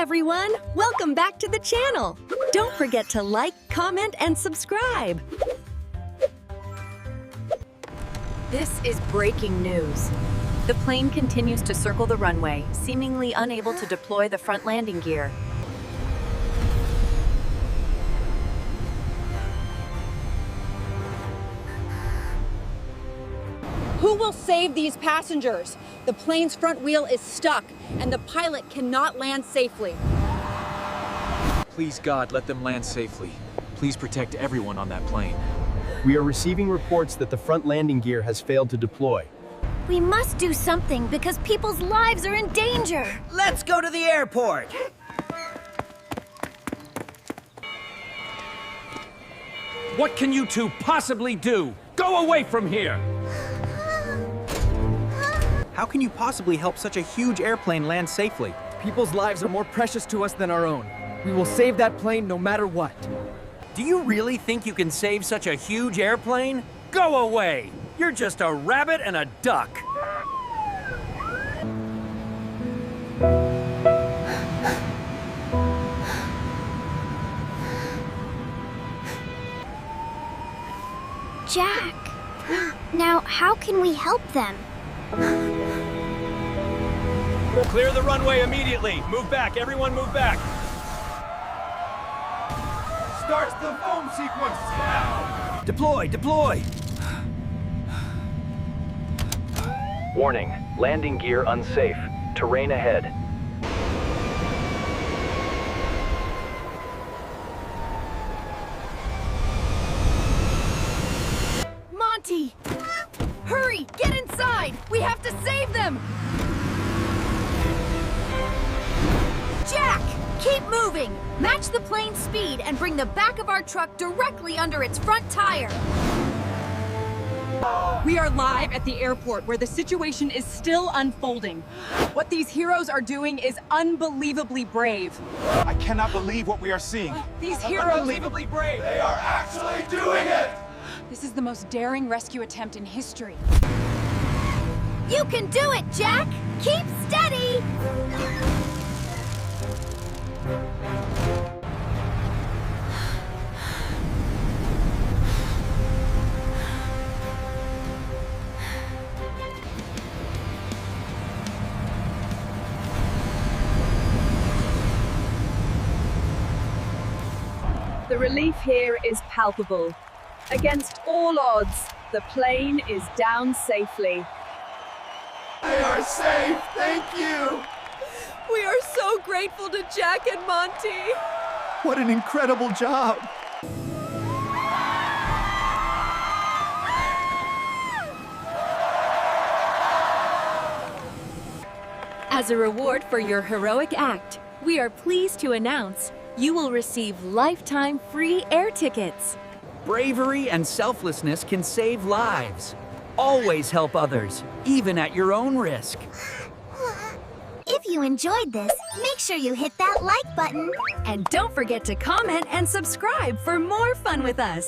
everyone! Welcome back to the channel! Don't forget to like, comment, and subscribe! This is breaking news. The plane continues to circle the runway, seemingly unable to deploy the front landing gear. Who will save these passengers? The plane's front wheel is stuck, and the pilot cannot land safely. Please, God, let them land safely. Please protect everyone on that plane. We are receiving reports that the front landing gear has failed to deploy. We must do something because people's lives are in danger. Let's go to the airport. What can you two possibly do? Go away from here! How can you possibly help such a huge airplane land safely? People's lives are more precious to us than our own. We will save that plane no matter what. Do you really think you can save such a huge airplane? Go away! You're just a rabbit and a duck. Jack, now how can we help them? Clear the runway immediately. Move back. Everyone move back. Starts the foam sequence now. Deploy, deploy. Warning, landing gear unsafe. Terrain ahead. Monty! Hurry, get inside! We have to save them! Jack, keep moving! Match the plane's speed and bring the back of our truck directly under its front tire. We are live at the airport where the situation is still unfolding. What these heroes are doing is unbelievably brave. I cannot believe what we are seeing. These heroes... Unbelievably brave. They are actually doing it. This is the most daring rescue attempt in history. You can do it, Jack! Keep steady! The relief here is palpable. Against all odds, the plane is down safely. They are safe, thank you! We are so grateful to Jack and Monty. What an incredible job! As a reward for your heroic act, we are pleased to announce you will receive lifetime free air tickets. Bravery and selflessness can save lives. Always help others, even at your own risk. If you enjoyed this, make sure you hit that like button. And don't forget to comment and subscribe for more fun with us.